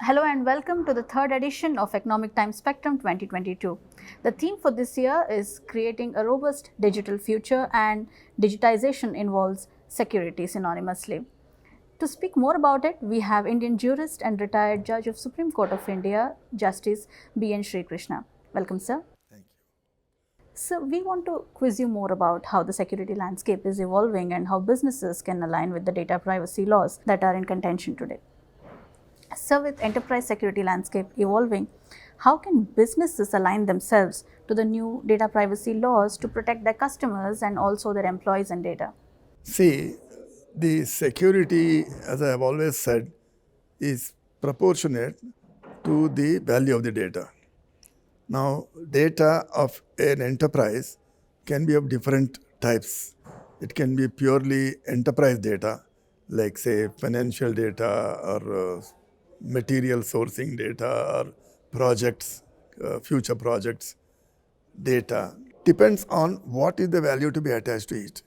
Hello and welcome to the third edition of Economic Time Spectrum 2022. The theme for this year is creating a robust digital future, and digitization involves security synonymously. To speak more about it, we have Indian jurist and retired judge of Supreme Court of India, Justice B.N. Sri Krishna. Welcome, sir. Thank you. So, we want to quiz you more about how the security landscape is evolving and how businesses can align with the data privacy laws that are in contention today. So, with enterprise security landscape evolving, how can businesses align themselves to the new data privacy laws to protect their customers and also their employees and data? See, the security, as I have always said, is proportionate to the value of the data. Now, data of an enterprise can be of different types. It can be purely enterprise data, like say financial data or material sourcing data or projects, future projects data. Depends on what is the value to be attached to it.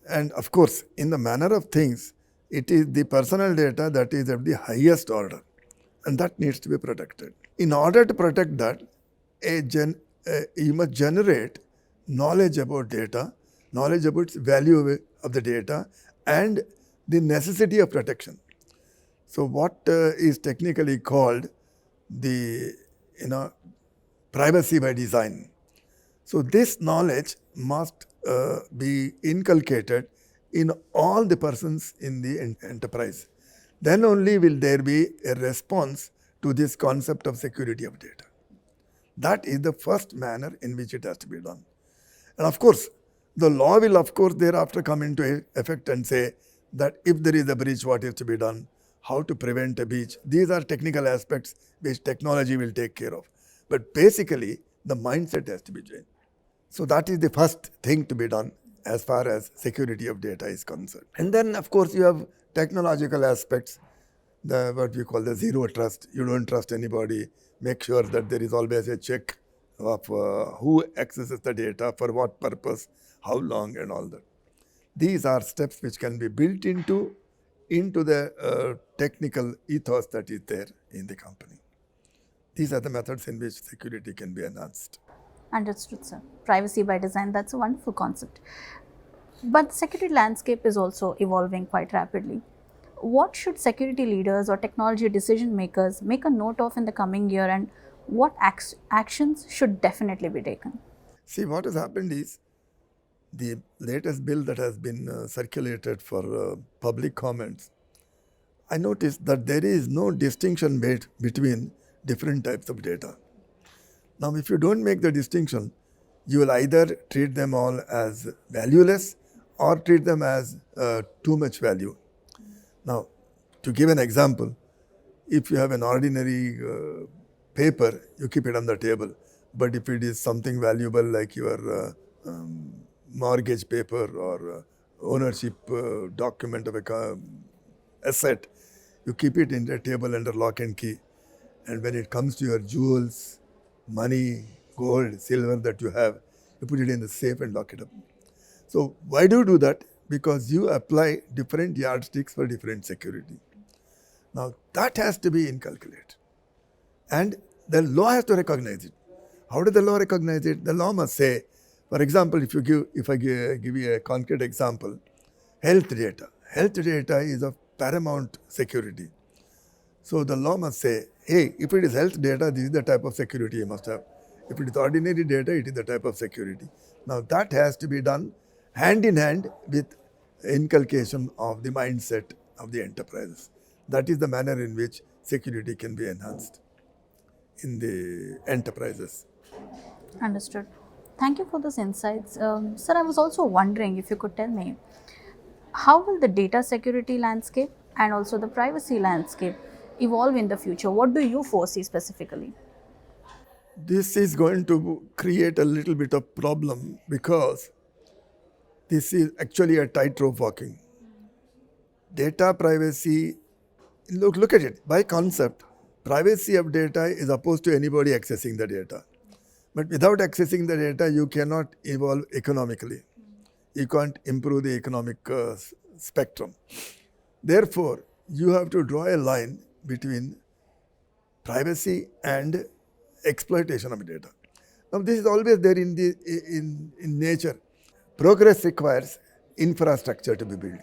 And of course, in the manner of things, it is the personal data that is of the highest order, and that needs to be protected. In order to protect that, you must generate knowledge about data, knowledge about its value of the data, and the necessity of protection. So, what is technically called the privacy by design. So, this knowledge must be inculcated in all the persons in the enterprise. Then only will there be a response to this concept of security of data. That is the first manner in which it has to be done. And of course, the law will of course thereafter come into effect and say that if there is a breach, what is to be done, how to prevent a breach. These are technical aspects which technology will take care of. But basically, the mindset has to be changed. So that is the first thing to be done as far as security of data is concerned. And then, of course, you have technological aspects, what we call the zero trust. You don't trust anybody. Make sure that there is always a check of who accesses the data, for what purpose, how long, and all that. These are steps which can be built into the technical ethos that is there in the company. These are the methods in which security can be enhanced. Understood, sir. Privacy by design, that's a wonderful concept. But the security landscape is also evolving quite rapidly. What should security leaders or technology decision makers make a note of in the coming year, and what actions should definitely be taken? See, what has happened is the latest bill that has been circulated for public comments. I noticed that there is no distinction made between different types of data. Now, if you don't make the distinction, you will either treat them all as valueless or treat them as too much value. Now, to give an example, if you have an ordinary paper, you keep it on the table. But if it is something valuable like your mortgage paper or ownership document of a asset, you keep it in the table under lock and key. And when it comes to your jewels, money, gold, silver that you have, you put it in the safe and lock it up. So why do you do that? Because you apply different yardsticks for different security. Now that has to be inculcated. And the law has to recognize it. How does the law recognize it? The law must say, for example, if I give you a concrete example, health data. Health data is of paramount security. So the law must say, hey, if it is health data, this is the type of security you must have. If it is ordinary data, it is the type of security. Now that has to be done hand in hand with inculcation of the mindset of the enterprises. That is the manner in which security can be enhanced in the enterprises. Understood. Thank you for those insights. Sir, I was also wondering if you could tell me how will the data security landscape and also the privacy landscape evolve in the future? What do you foresee specifically? This is going to create a little bit of problem because this is actually a tightrope walking. Data privacy, look at it. By concept, privacy of data is opposed to anybody accessing the data. But without accessing the data, you cannot evolve economically. You can't improve the economic spectrum. Therefore, you have to draw a line between privacy and exploitation of data. Now, this is always there in nature. Progress requires infrastructure to be built.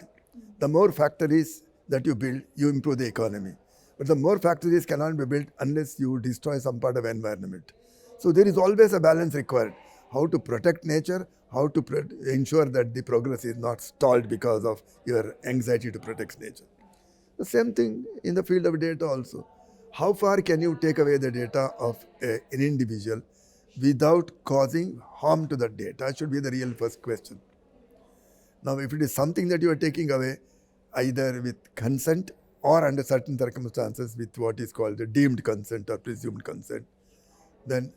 The more factories that you build, you improve the economy. But the more factories cannot be built unless you destroy some part of environment. So there is always a balance required. How to protect nature, how to ensure that the progress is not stalled because of your anxiety to protect nature. The same thing in the field of data also. How far can you take away the data of an individual without causing harm to that data should be the real first question. Now, if it is something that you are taking away either with consent or under certain circumstances with what is called the deemed consent or presumed consent, then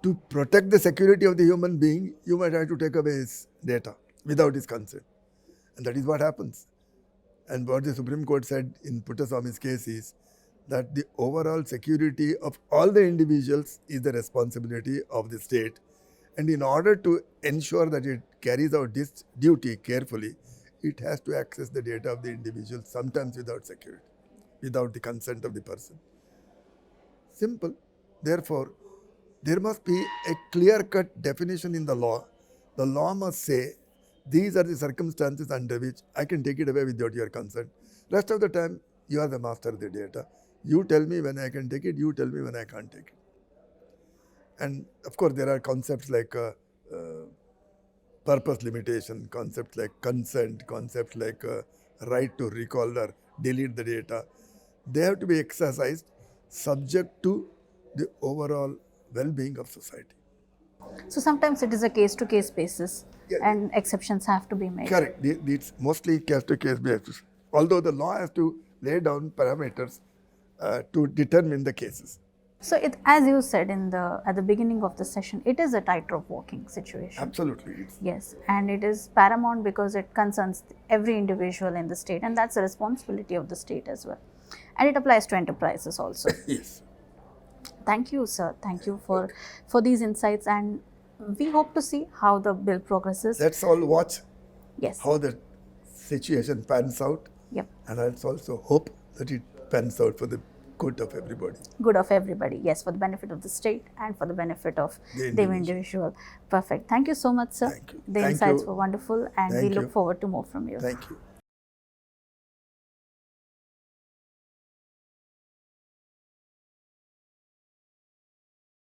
to protect the security of the human being, you might have to take away his data without his consent. And that is what happens. And what the Supreme Court said in Puttaswamy's case is that the overall security of all the individuals is the responsibility of the state. And in order to ensure that it carries out this duty carefully, it has to access the data of the individual, sometimes without security, without the consent of the person. Simple. Therefore, there must be a clear-cut definition in the law. The law must say, these are the circumstances under which I can take it away without your consent. Rest of the time, you are the master of the data. You tell me when I can take it, you tell me when I can't take it. And of course, there are concepts like purpose limitation, concepts like consent, concepts like right to recall or delete the data. They have to be exercised subject to the overall well-being of society. So sometimes it is a case-to-case basis, and exceptions have to be made. Correct. It's mostly case-to-case basis. Although the law has to lay down parameters to determine the cases. So, as you said at the beginning of the session, it is a tightrope walking situation. Absolutely. Yes, and it is paramount because it concerns every individual in the state, and that's a responsibility of the state as well. And it applies to enterprises also. Yes. Thank you, sir. Thank you for these insights, and we hope to see how the bill progresses. Let's all watch how the situation pans out. Yep. And let's also hope that it pans out for the good of everybody. Good of everybody, yes, for the benefit of the state and for the benefit of the individual. Perfect. Thank you so much, sir. Thank you. The insights were wonderful, and we look forward to more from you. Thank you.